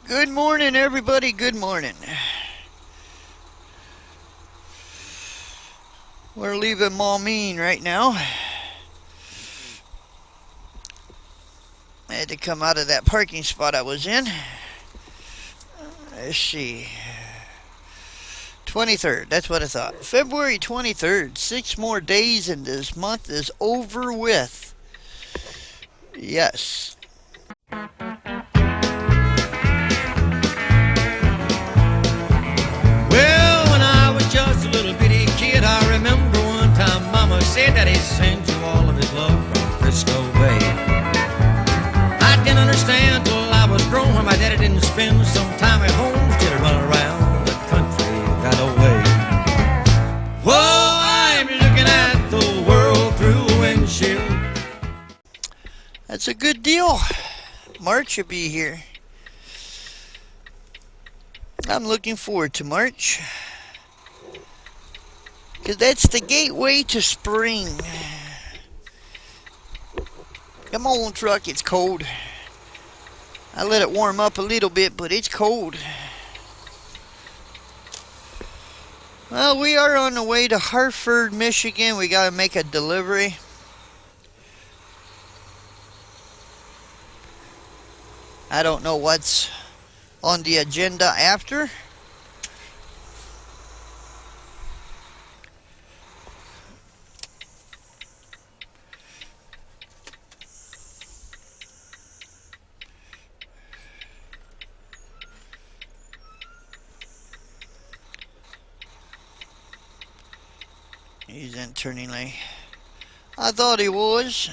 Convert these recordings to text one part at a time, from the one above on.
Good morning, everybody. Good morning. We're leaving Maumeen right now. I had to come out of that parking spot I was in. Let's see. 23rd, that's what I thought. February 23rd. 6 more days and this month is over with. Yes. Well, when I was just a little bitty kid, I remember one time Mama said that he'd send you all of his love from Frisco Bay. I didn't understand till I was grown when my daddy didn't spend some time at home, instead of running around the country that way. Whoa, I'm looking at the world through a windshield. That's a good deal. March will be here. I'm looking forward to March, because that's the gateway to spring. Come on, truck, it's cold. I let it warm up a little bit, but it's cold. Well, we are on the way to Harford, Michigan. We got to make a delivery. I don't know what's on the agenda after. He's in turning lane. I thought he was.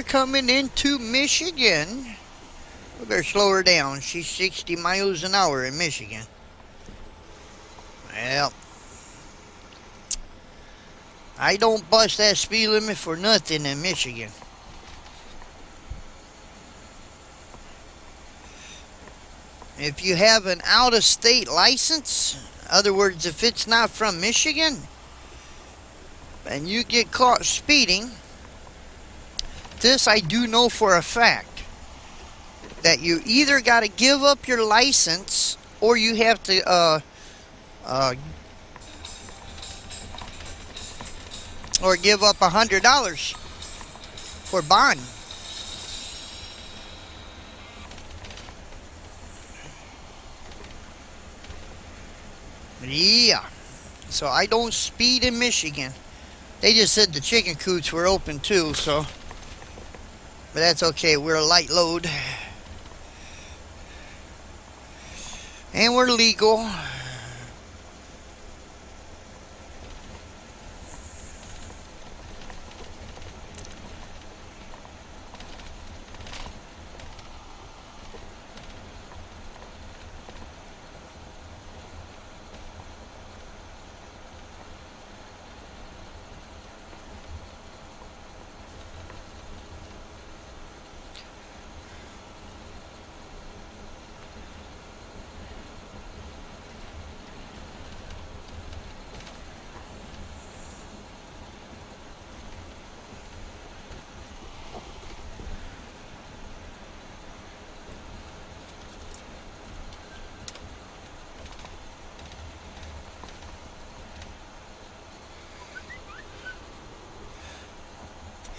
Coming into Michigan. We better slow her down. She's 60 miles an hour in Michigan. Well, I don't bust that speed limit for nothing in Michigan. If you have an out-of-state license, in other words, if it's not from Michigan, and you get caught speeding, this I do know for a fact, that you either got to give up your license or you have to or give up $100 for bond. Yeah, so I don't speed in Michigan. They just said the chicken coops were open too, so. But that's okay, we're a light load. And we're legal.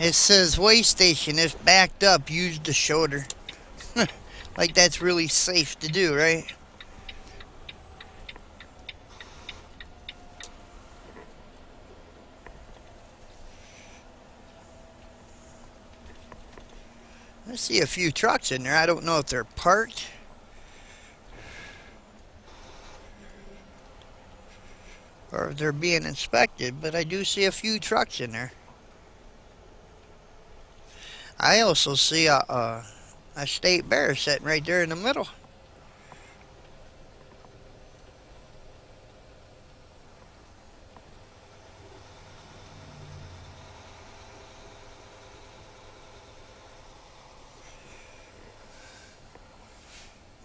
It says way station, if backed up, use the shoulder. Like that's really safe to do, right? I see a few trucks in there. I don't know if they're parked. Or if they're being inspected, but I do see a few trucks in there. I also see a state bear sitting right there in the middle.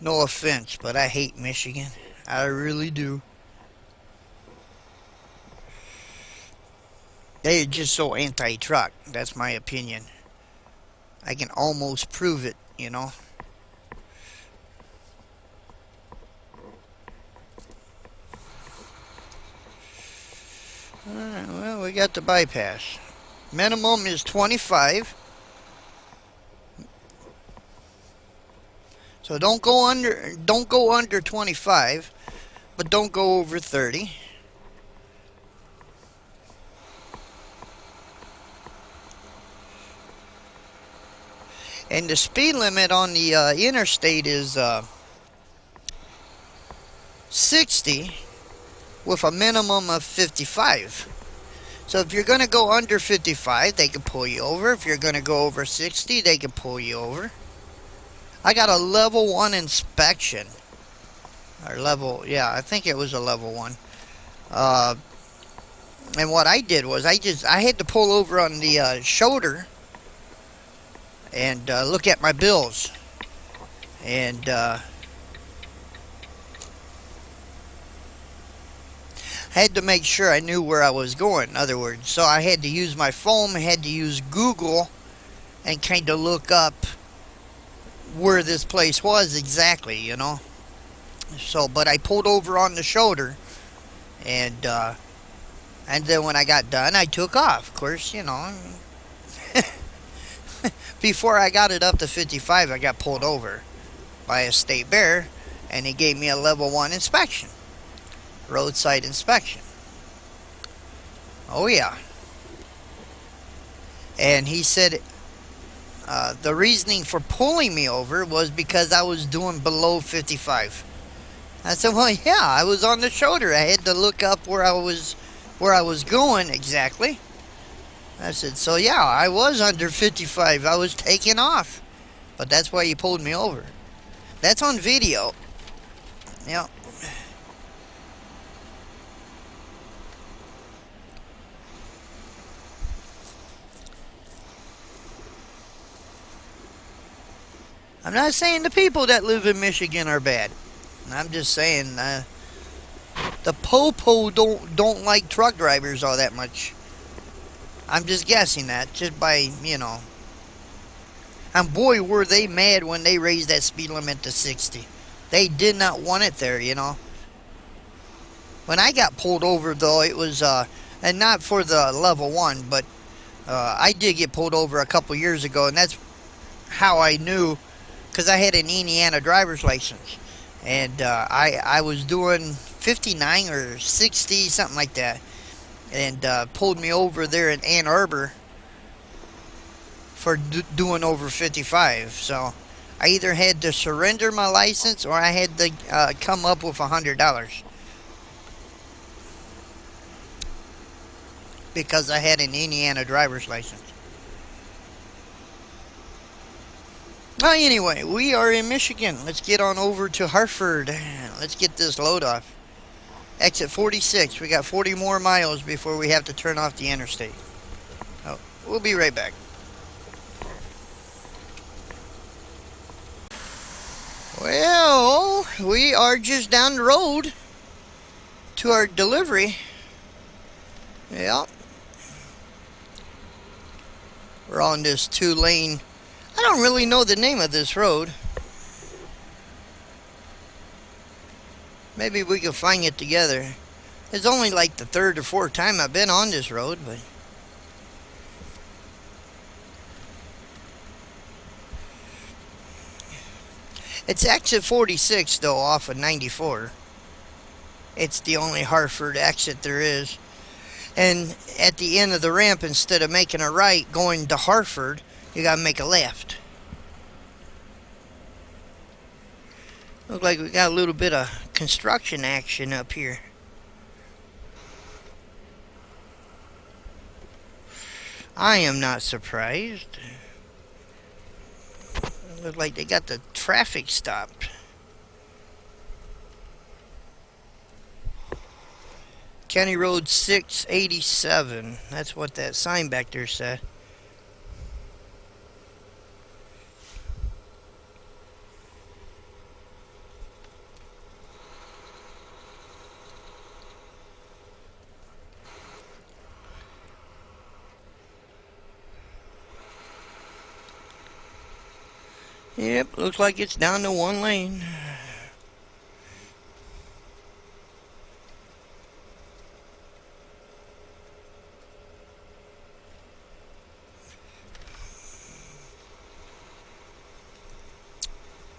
No offense, but I hate Michigan. I really do. They're just so anti-truck. That's my opinion. I can almost prove it, you know. Alright, well, we got the bypass. Minimum is 25. So don't go under 25, but don't go over 30. And the speed limit on the interstate is 60 with a minimum of 55. So if you're going to go under 55, they can pull you over. If you're going to go over 60, they can pull you over. I got a level 1 inspection. Or level, yeah, I think it was a level 1. And what I did was I had to pull over on the shoulder and look at my bills. And I had to make sure I knew where I was going, in other words. So I had to use my phone, I had to use Google and kind of look up where this place was exactly, you know. So, but I pulled over on the shoulder, and then when I got done, I took off. Of course, you know, before I got it up to 55, I got pulled over by a state bear, and he gave me a level 1 inspection, roadside inspection. Oh yeah. And he said the reasoning for pulling me over was because I was doing below 55. I said, well, yeah, I was on the shoulder. I had to look up where I was going exactly. I said, so yeah, I was under 55. I was taking off. But that's why you pulled me over. That's on video. Yeah. I'm not saying the people that live in Michigan are bad. I'm just saying the po-po don't like truck drivers all that much. I'm just guessing that just by, you know. And boy, were they mad when they raised that speed limit to 60. They did not want it there, you know. When I got pulled over, though, it was, and not for the level 1, but I did get pulled over a couple years ago, and that's how I knew, because I had an Indiana driver's license. And I was doing 59 or 60, something like that. And pulled me over there in Ann Arbor for doing over 55. So I either had to surrender my license or I had to come up with $100. Because I had an Indiana driver's license. Well, anyway, we are in Michigan. Let's get on over to Harford. Let's get this load off. Exit 46. We got 40 more miles before we have to turn off the interstate. Oh, we'll be right back. Well, we are just down the road to our delivery. Yep. We're on this 2-lane. I don't really know the name of this road. Maybe we can find it together. It's only like the 3rd or 4th time I've been on this road, but It's exit 46 though, off of 94. It's the only Harford exit there is. And at the end of the ramp, instead of making a right going to Harford, you gotta make a left. Look like we got a little bit of construction action up here. I am not surprised. Look like they got the traffic stopped. County Road 687. That's what that sign back there said. Yep, looks like it's down to one lane.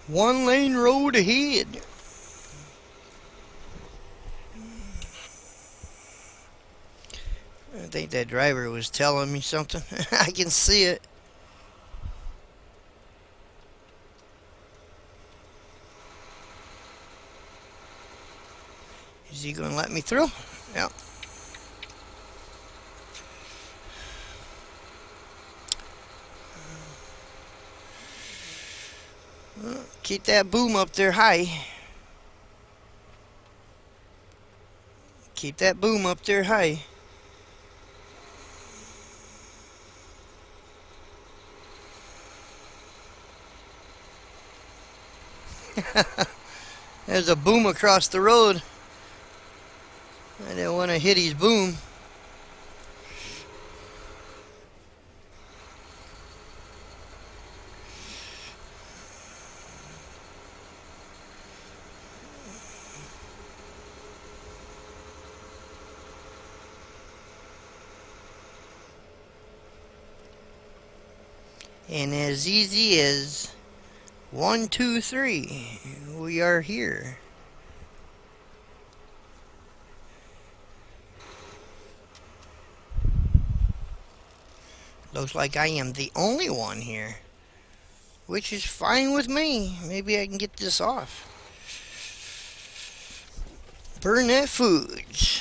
One lane road ahead. I think that driver was telling me something. I can see it. Is he going to let me through? Yep. Keep that boom up there high. Keep that boom up there high. There's a boom across the road. I didn't want to hit his boom. And as easy as 1, 2, 3, we are here. Looks like I am the only one here, which is fine with me. Maybe I can get this off. Burnett Foods.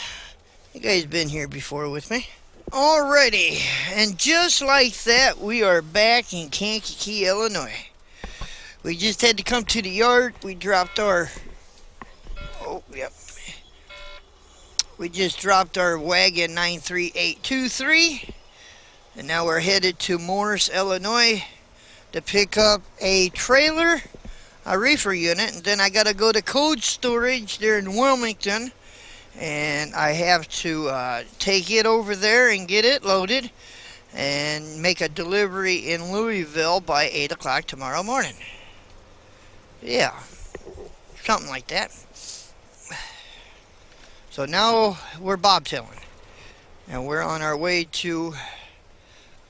You guys been here before with me. Alrighty, and just like that, we are back in Kankakee, Illinois. We just had to come to the yard. We dropped our... Oh, yep. We just dropped our wagon 93823. And now we're headed to Morris, Illinois to pick up a trailer, a reefer unit. And then I got to go to cold storage there in Wilmington. And I have to take it over there and get it loaded and make a delivery in Louisville by 8 o'clock tomorrow morning. Yeah, something like that. So now we're bobtailing. And we're on our way to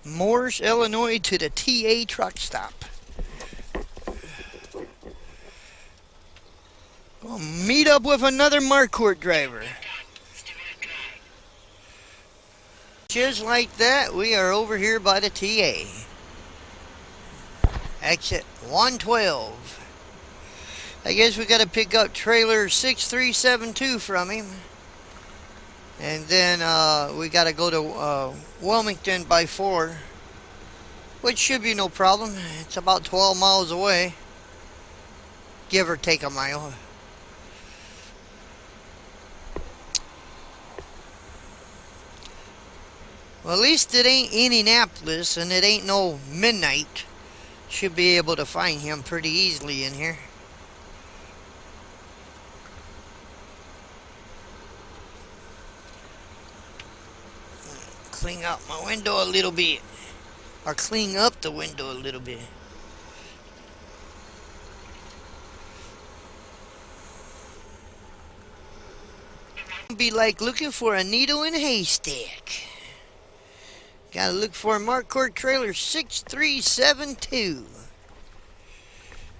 Morris, Illinois to the TA truck stop. We'll meet up with another Marquardt driver. Just like that, we are over here by the TA. Exit 112. I guess we got to pick up trailer 6372 from him. And then we got to go to Wilmington by 4. Which should be no problem. It's about 12 miles away. Give or take a mile. Well, at least it ain't Indianapolis and it ain't no midnight. Should be able to find him pretty easily in here. Clean out my window a little bit. Or clean up the window a little bit. Be like looking for a needle in a haystack. Gotta look for a Marquardt trailer 6372.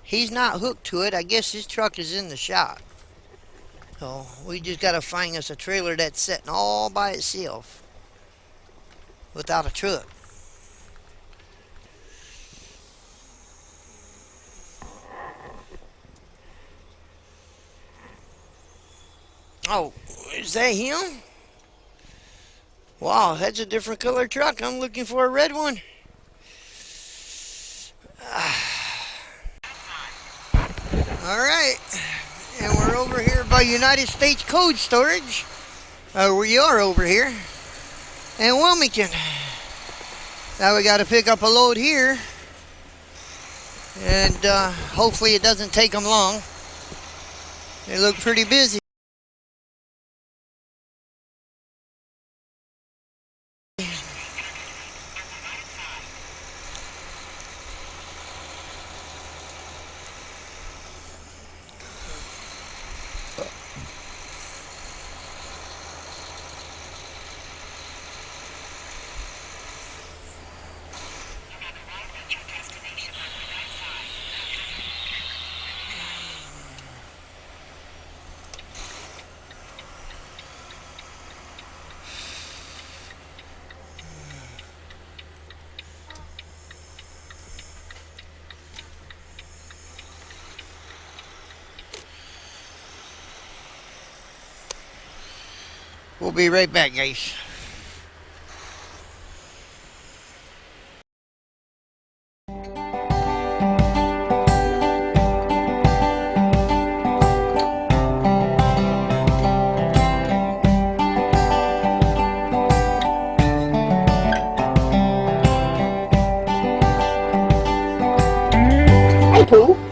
He's not hooked to it. I guess his truck is in the shop. So we just got to find us a trailer that's sitting all by itself without a truck. Oh, is that him? Wow, that's a different color truck. I'm looking for a red one. All right, and we're over here by United States Code Storage. We are over here in Wilmington. Now we got to pick up a load here, and hopefully it doesn't take them long. They look pretty busy. We'll be right back, guys. Hey, Pooh.